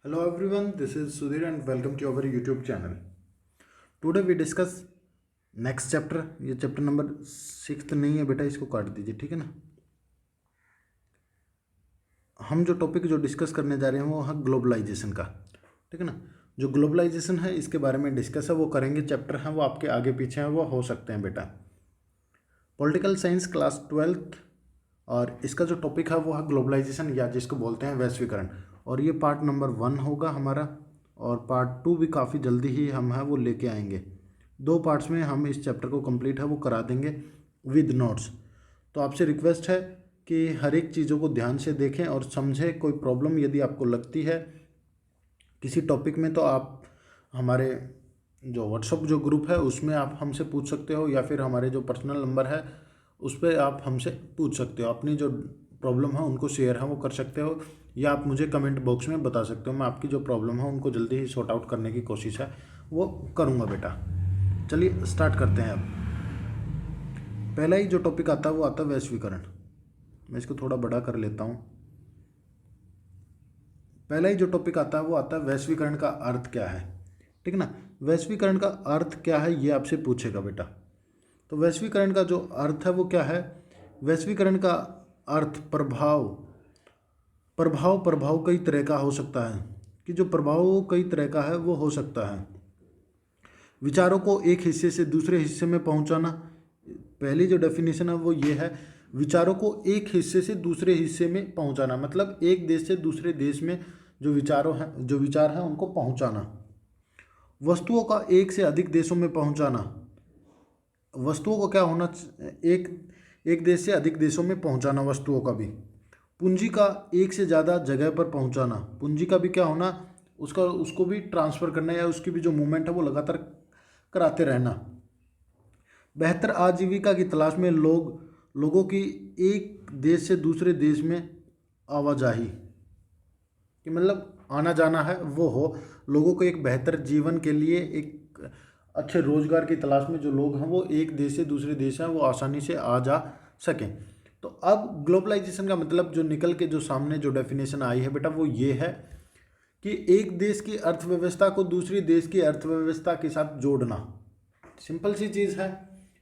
Hello everyone, this is Sudhir and welcome to our YouTube channel. Today we discuss next chapter. ये chapter number 6 नहीं है बेटा, इसको काट दीजिए, ठीक है ना। हम जो टॉपिक जो डिस्कस करने जा रहे हैं वो है ग्लोबलाइजेशन का, ठीक है ना। जो ग्लोबलाइजेशन है इसके बारे में डिस्कस है वो करेंगे। चैप्टर हैं वो आपके आगे पीछे हैं, वो हो सकते हैं बेटा। पॉलिटिकल साइंस क्लास 12th और इसका जो टॉपिक है वो है ग्लोबलाइजेशन या जिसको बोलते हैं वैश्वीकरण। और ये पार्ट नंबर 1 होगा हमारा, और पार्ट 2 भी काफ़ी जल्दी ही हम है वो लेके आएंगे। 2 पार्ट्स में हम इस चैप्टर को कंप्लीट है वो करा देंगे विद नोट्स। तो आपसे रिक्वेस्ट है कि हर एक चीज़ों को ध्यान से देखें और समझें। कोई प्रॉब्लम यदि आपको लगती है किसी टॉपिक में तो आप हमारे जो व्हाट्सअप जो ग्रुप है उसमें आप हमसे पूछ सकते हो, या फिर हमारे जो पर्सनल नंबर है उस पर आप हमसे पूछ सकते हो। अपनी जो प्रॉब्लम है उनको शेयर है वो कर सकते हो, या आप मुझे कमेंट बॉक्स में बता सकते हो। मैं आपकी जो प्रॉब्लम है उनको जल्दी ही सॉर्ट आउट करने की कोशिश है वो करूँगा बेटा। चलिए स्टार्ट करते हैं। अब पहला ही जो टॉपिक आता है वो आता है वैश्वीकरण। मैं इसको थोड़ा बड़ा कर लेता हूँ। पहला ही जो टॉपिक आता है वो आता है वैश्वीकरण का अर्थ क्या है, ठीक है ना। वैश्वीकरण का अर्थ क्या है ये आपसे पूछेगा बेटा। तो वैश्वीकरण का जो अर्थ है वो क्या है। वैश्वीकरण का अर्थ प्रभाव प्रभाव प्रभाव कई तरह का हो सकता है, कि जो प्रभाव कई तरह का है वो हो सकता है। विचारों को एक हिस्से से दूसरे हिस्से में पहुंचाना। पहली जो डेफिनेशन है वो ये है, विचारों को एक हिस्से से दूसरे हिस्से में पहुंचाना, मतलब एक देश से दूसरे देश में जो विचार हैं उनको पहुंचाना। वस्तुओं का एक से अधिक देशों में पहुंचाना। वस्तुओं को क्या होना, एक एक देश से अधिक देशों में पहुंचाना वस्तुओं का भी। पूंजी का एक से ज़्यादा जगह पर पहुंचाना। पूंजी का भी क्या होना, उसको भी ट्रांसफ़र करना, या उसकी भी जो मूवमेंट है वो लगातार कराते रहना। बेहतर आजीविका की तलाश में लोगों की एक देश से दूसरे देश में आवाजाही, कि मतलब आना जाना है वो हो। लोगों को एक बेहतर जीवन के लिए, एक अच्छे रोजगार की तलाश में जो लोग हैं वो एक देश से दूसरे देश हैं वो आसानी से आ जा सकें। तो अब ग्लोबलाइजेशन का मतलब जो निकल के जो सामने जो डेफिनेशन आई है बेटा वो ये है कि एक देश की अर्थव्यवस्था को दूसरी देश की अर्थव्यवस्था के साथ जोड़ना। सिंपल सी चीज़ है,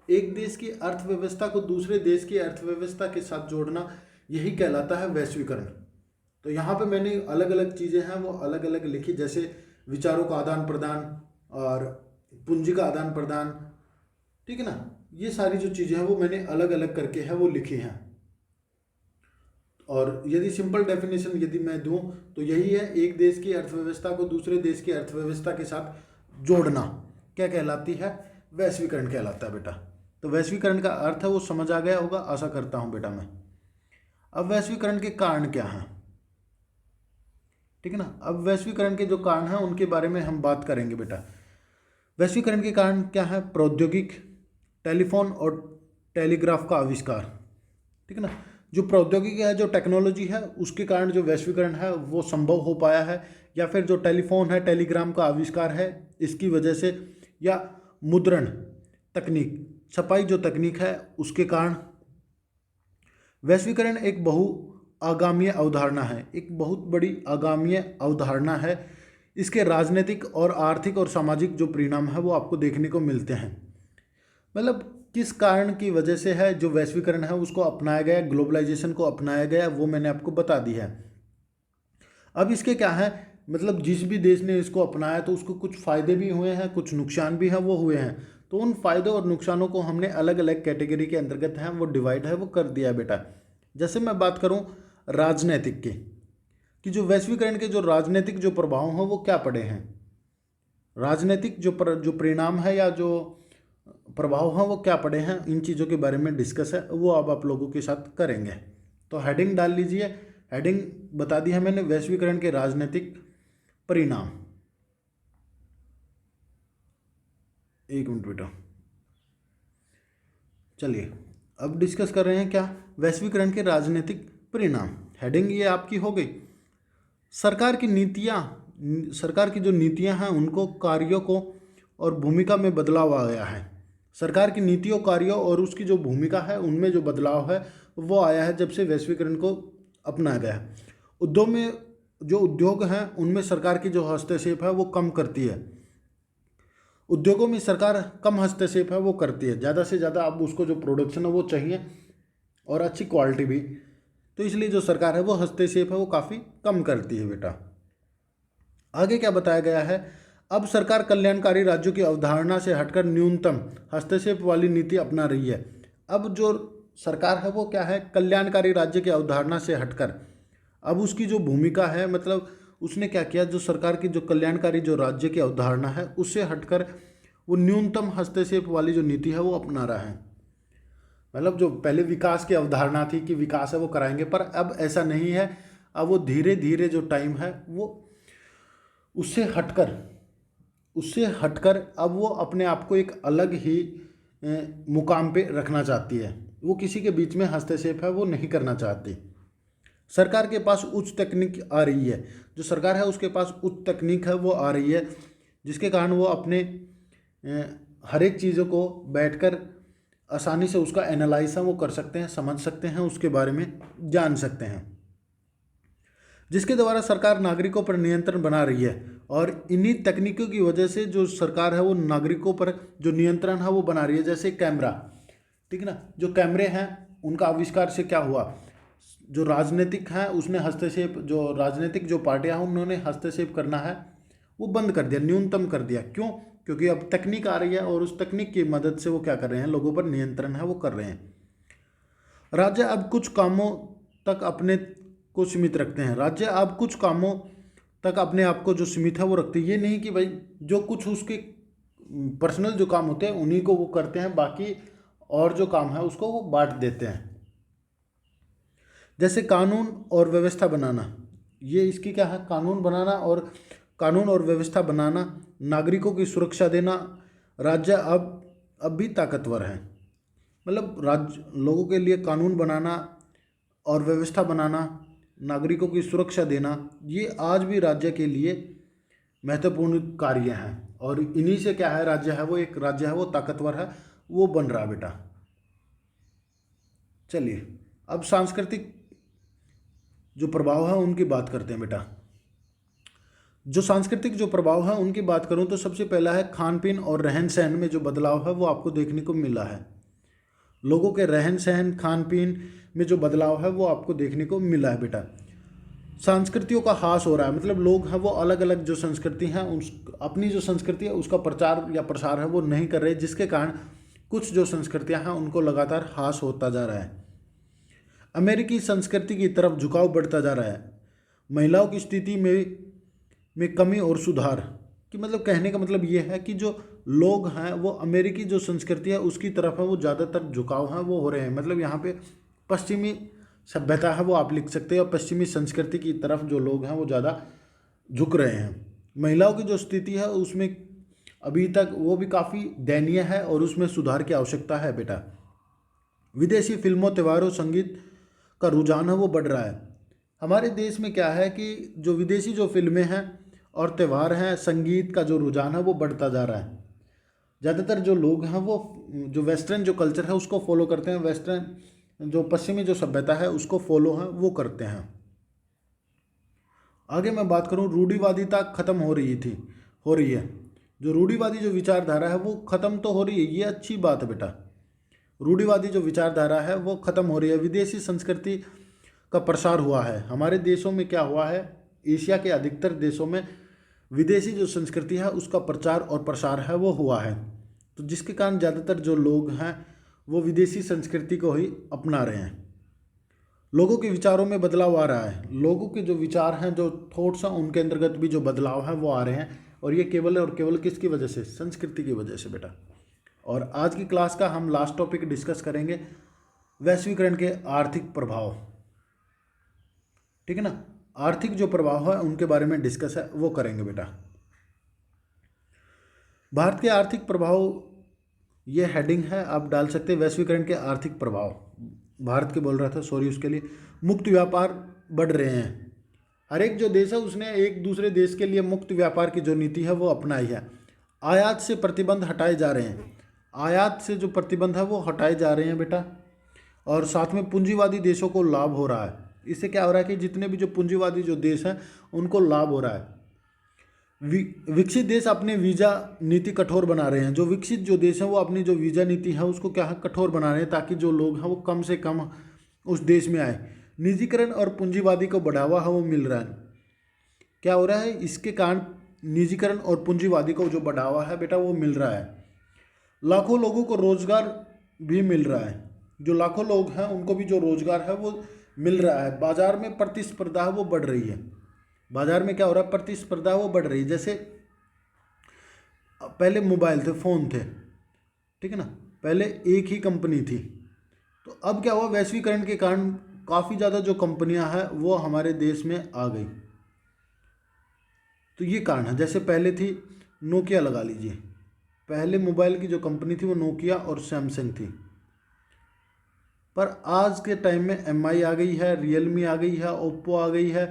एक देश की अर्थव्यवस्था को दूसरे देश की अर्थव्यवस्था के साथ जोड़ना, यही कहलाता है वैश्वीकरण। तो यहाँ पे मैंने अलग अलग चीज़ें हैं वो अलग अलग लिखी, जैसे विचारों का आदान प्रदान और पूंजी का आदान प्रदान, ठीक है ना। ये सारी जो चीज़ें हैं वो मैंने अलग अलग करके है वो लिखी हैं। और यदि सिंपल डेफिनेशन यदि मैं दूं तो यही है, एक देश की अर्थव्यवस्था को दूसरे देश की अर्थव्यवस्था के साथ जोड़ना क्या कहलाती है, वैश्वीकरण कहलाता है बेटा। तो वैश्वीकरण का अर्थ है वो समझ आ गया होगा, आशा करता हूं बेटा मैं। अब वैश्वीकरण के कारण क्या हैं, ठीक है ना। अब वैश्वीकरण के जो कारण हैं उनके बारे में हम बात करेंगे बेटा। वैश्वीकरण के कारण क्या है, प्रौद्योगिक, टेलीफोन और टेलीग्राफ का आविष्कार, ठीक है ना। जो प्रौद्योगिकी है, जो टेक्नोलॉजी है, उसके कारण जो वैश्वीकरण है वो संभव हो पाया है, या फिर जो टेलीफोन है, टेलीग्राम का आविष्कार है इसकी वजह से, या मुद्रण तकनीक, छपाई जो तकनीक है उसके कारण। वैश्वीकरण एक आगामीय अवधारणा है, एक बहुत बड़ी आगामीय अवधारणा है। इसके राजनीतिक और आर्थिक और सामाजिक जो परिणाम है वो आपको देखने को मिलते हैं। मतलब किस कारण की वजह से है जो वैश्वीकरण है उसको अपनाया गया, ग्लोबलाइजेशन को अपनाया गया, वो मैंने आपको बता दी है। अब इसके क्या है, मतलब जिस भी देश ने इसको अपनाया तो उसको कुछ फ़ायदे भी हुए हैं, कुछ नुकसान भी हैं वो हुए हैं। तो उन फायदों और नुकसानों को हमने अलग अलग कैटेगरी के अंतर्गत है वो डिवाइड है वो कर दिया है बेटा। जैसे मैं बात करूँ राजनैतिक की, कि जो वैश्वीकरण के जो राजनीतिक जो प्रभाव हैं वो क्या पड़े हैं। राजनीतिक जो परिणाम है या जो प्रभाव हैं वो क्या पड़े हैं, इन चीज़ों के बारे में डिस्कस है वो अब आप लोगों के साथ करेंगे। तो हेडिंग डाल लीजिए, हेडिंग बता दी है मैंने, वैश्वीकरण के राजनीतिक परिणाम। एक मिनट बेटा, चलिए अब डिस्कस कर रहे हैं क्या, वैश्वीकरण के राजनीतिक परिणाम। हेडिंग ये आपकी हो गई। सरकार की जो नीतियां हैं उनको, कार्यों को और भूमिका में बदलाव आ गया है। सरकार की नीतियों, कार्यों और उसकी जो भूमिका है उनमें जो बदलाव है वो आया है जब से वैश्वीकरण को अपनाया गया है। उद्योग में जो उद्योग हैं उनमें सरकार की जो हस्तक्षेप है वो कम करती है। उद्योगों में सरकार कम हस्तक्षेप है वो करती है, ज़्यादा से ज़्यादा अब उसको जो प्रोडक्शन है वो चाहिए और अच्छी क्वालिटी भी, तो इसलिए जो सरकार है वो हस्तक्षेप है वो काफ़ी कम करती है बेटा। आगे क्या बताया गया है, अब सरकार कल्याणकारी राज्यों की अवधारणा से हटकर न्यूनतम हस्तक्षेप वाली नीति अपना रही है। अब जो सरकार है वो क्या है, कल्याणकारी राज्य की अवधारणा से हटकर अब उसकी जो भूमिका है, मतलब उसने क्या किया, जो सरकार की जो कल्याणकारी जो राज्य की अवधारणा है उससे हटकर वो न्यूनतम हस्तक्षेप वाली जो नीति है वो अपना रहा है। मतलब जो पहले विकास की अवधारणा थी कि विकास है वो कराएंगे, पर अब ऐसा नहीं है। अब वो धीरे धीरे जो टाइम है वो उससे हटकर अब वो अपने आप को एक अलग ही मुकाम पे रखना चाहती है। वो किसी के बीच में हस्तक्षेप है वो नहीं करना चाहती। सरकार के पास उच्च तकनीक आ रही है, जो सरकार है उसके पास उच्च तकनीक है वो आ रही है, जिसके कारण वो अपने हर एक चीज़ों को बैठकर आसानी से उसका एनालाइज है वो कर सकते हैं, समझ सकते हैं, उसके बारे में जान सकते हैं, जिसके द्वारा सरकार नागरिकों पर नियंत्रण बना रही है। और इन्हीं तकनीकों की वजह से जो सरकार है वो नागरिकों पर जो नियंत्रण है वो बना रही है। जैसे कैमरा, ठीक है ना, जो कैमरे हैं उनका आविष्कार से क्या हुआ, जो राजनीतिक हैं उसने हस्तक्षेप, जो राजनीतिक जो पार्टियां हैं उन्होंने हस्तक्षेप करना है वो बंद कर दिया, न्यूनतम कर दिया। क्यों? क्योंकि अब तकनीक आ रही है और उस तकनीक की मदद से वो क्या कर रहे हैं, लोगों पर नियंत्रण है वो कर रहे हैं। राज्य अब कुछ कामों तक अपने को सीमित रखते हैं। राज्य अब कुछ कामों तक अपने आप को जो सीमित है वो रखते हैं। ये नहीं कि भाई जो कुछ उसके पर्सनल जो काम होते हैं उन्हीं को वो करते हैं, बाकी और जो काम है उसको वो बांट देते हैं। जैसे कानून और व्यवस्था बनाना, ये इसकी क्या है, कानून और व्यवस्था बनाना, नागरिकों की सुरक्षा देना। राज्य अब भी ताकतवर है, मतलब राज्य लोगों के लिए कानून बनाना और व्यवस्था बनाना, नागरिकों की सुरक्षा देना, ये आज भी राज्य के लिए महत्वपूर्ण कार्य हैं। और इन्हीं से क्या है, राज्य है वो ताकतवर है, वो बन रहा बेटा। चलिए अब सांस्कृतिक जो प्रभाव है उनकी बात करते हैं बेटा। जो सांस्कृतिक जो प्रभाव है उनकी बात करूं तो सबसे पहला है खान पीन और रहन सहन में जो बदलाव है वो आपको देखने को मिला है। लोगों के रहन सहन खान पीन में जो बदलाव है वो आपको देखने को मिला है बेटा। संस्कृतियों का ह्रास हो रहा है, मतलब लोग हैं वो अलग अलग जो संस्कृति हैं उस अपनी जो संस्कृति है उसका प्रचार या प्रसार है वो नहीं कर रहे, जिसके कारण कुछ जो संस्कृतियां हैं उनको लगातार ह्रास होता जा रहा है। अमेरिकी संस्कृति की तरफ झुकाव बढ़ता जा रहा है। महिलाओं की स्थिति में कमी और सुधार, कि मतलब कहने का मतलब ये है कि जो लोग हैं वो अमेरिकी जो संस्कृति है उसकी तरफ है वो ज़्यादातर झुकाव है वो हो रहे हैं। मतलब यहाँ पे पश्चिमी सभ्यता है वो आप लिख सकते हैं और पश्चिमी संस्कृति की तरफ जो लोग हैं वो ज़्यादा झुक रहे हैं। महिलाओं की जो स्थिति है उसमें अभी तक वो भी काफ़ी दयनीय है और उसमें सुधार की आवश्यकता है बेटा। विदेशी फिल्मों, त्योहारों, संगीत का रुझान है वो बढ़ रहा है। हमारे देश में क्या है कि जो विदेशी जो फिल्में हैं और त्यौहार हैं, संगीत का जो रुझान है वो बढ़ता जा रहा है। ज़्यादातर जो लोग हैं वो जो वेस्टर्न जो कल्चर है उसको फॉलो करते हैं, वेस्टर्न जो पश्चिमी जो सभ्यता है उसको फॉलो है वो करते हैं। आगे मैं बात करूं, रूढ़िवादिता खत्म हो रही है। जो रूढ़िवादी जो विचारधारा है वो खत्म तो हो रही है, ये अच्छी बात है बेटा। रूढ़िवादी जो विचारधारा है वो खत्म हो रही है। विदेशी संस्कृति का प्रसार हुआ है। हमारे देशों में क्या हुआ है, एशिया के अधिकतर देशों में विदेशी जो संस्कृति है उसका प्रचार और प्रसार है वो हुआ है, तो जिसके कारण ज़्यादातर जो लोग हैं वो विदेशी संस्कृति को ही अपना रहे हैं। लोगों के विचारों में बदलाव आ रहा है। लोगों के जो विचार हैं, जो थॉट्स हैं, उनके अंतर्गत भी जो बदलाव है वो आ रहे हैं, और ये केवल और केवल किसकी वजह से, संस्कृति की वजह से बेटा। और आज की क्लास का हम लास्ट टॉपिक डिस्कस करेंगे वैश्वीकरण के आर्थिक प्रभाव, ठीक है ना। आर्थिक जो प्रभाव है उनके बारे में डिस्कस है वो करेंगे बेटा। भारत के आर्थिक प्रभाव, ये हेडिंग है आप डाल सकते हैं, वैश्वीकरण के आर्थिक प्रभाव। भारत के बोल रहा था, सॉरी उसके लिए। मुक्त व्यापार बढ़ रहे हैं। हर एक जो देश है उसने एक दूसरे देश के लिए मुक्त व्यापार की जो नीति है वो अपनाई है। आयात से प्रतिबंध हटाए जा रहे हैं। आयात से जो प्रतिबंध है वो हटाए जा रहे हैं बेटा। और साथ में पूंजीवादी देशों को लाभ हो रहा है। इससे क्या हो रहा है कि जितने भी जो पूंजीवादी जो देश हैं उनको लाभ हो रहा है। विकसित देश अपने वीज़ा नीति कठोर बना रहे हैं। जो विकसित जो देश हैं वो अपनी जो वीज़ा नीति है उसको क्या है, कठोर बना रहे हैं, ताकि जो लोग हैं वो कम से कम उस देश में आए। निजीकरण और पूंजीवादी को बढ़ावा है वो मिल रहा है। क्या हो रहा है, इसके कारण निजीकरण और पूंजीवादी को जो बढ़ावा है बेटा वो मिल रहा है। लाखों लोगों को रोजगार भी मिल रहा है। जो लाखों लोग हैं उनको भी जो रोजगार है वो मिल रहा है। बाजार में प्रतिस्पर्धा है वो बढ़ रही है। बाजार में क्या हो रहा है, प्रतिस्पर्धा वो बढ़ रही है। जैसे पहले मोबाइल थे, फ़ोन थे, ठीक है ना, पहले एक ही कंपनी थी। तो अब क्या हुआ, वैश्वीकरण के कारण काफ़ी ज़्यादा जो कंपनियां हैं वो हमारे देश में आ गई। तो ये कारण है। जैसे पहले थी नोकिया, लगा लीजिए, पहले मोबाइल की जो कंपनी थी वो नोकिया और सैमसंग थी। पर आज के टाइम में एमआई आ गई है, रियलमी आ गई है, ओप्पो आ गई है,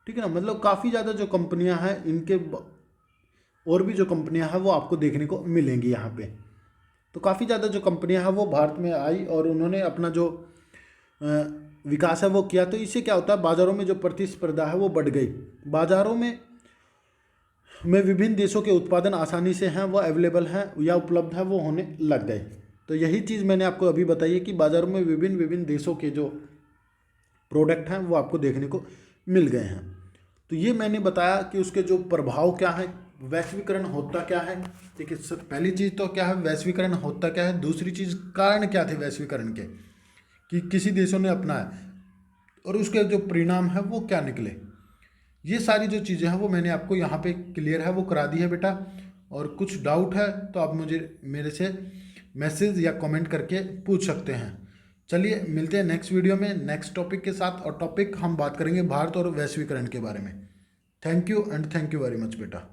ठीक है ना। मतलब काफ़ी ज़्यादा जो कंपनियां हैं इनके और भी जो कंपनियां हैं वो आपको देखने को मिलेंगी यहाँ पे। तो काफ़ी ज़्यादा जो कंपनियां हैं वो भारत में आई और उन्होंने अपना जो विकास है वो किया। तो इससे क्या होता है, बाज़ारों में जो प्रतिस्पर्धा है वो बढ़ गई। बाज़ारों में विभिन्न देशों के उत्पादन आसानी से हैं, वो अवेलेबल हैं या उपलब्ध है, वो होने लग गए। तो यही चीज़ मैंने आपको अभी बताई है कि बाज़ारों में विभिन्न विभिन्न देशों के जो प्रोडक्ट हैं वो आपको देखने को मिल गए हैं। तो ये मैंने बताया कि उसके जो प्रभाव क्या है, वैश्वीकरण होता क्या है। ठीक है, पहली चीज़ तो क्या है, वैश्वीकरण होता क्या है। दूसरी चीज़, कारण क्या थे वैश्वीकरण के, कि किसी देशों ने अपनाया और उसके जो परिणाम है वो क्या निकले। ये सारी जो चीज़ें हैं वो मैंने आपको यहाँ पे क्लियर है वो करा दी है बेटा। और कुछ डाउट है तो आप मुझे मेरे से मैसेज या कमेंट करके पूछ सकते हैं। चलिए मिलते हैं नेक्स्ट वीडियो में नेक्स्ट टॉपिक के साथ, और टॉपिक हम बात करेंगे भारत और वैश्वीकरण के बारे में। Thank you and thank you very much बेटा।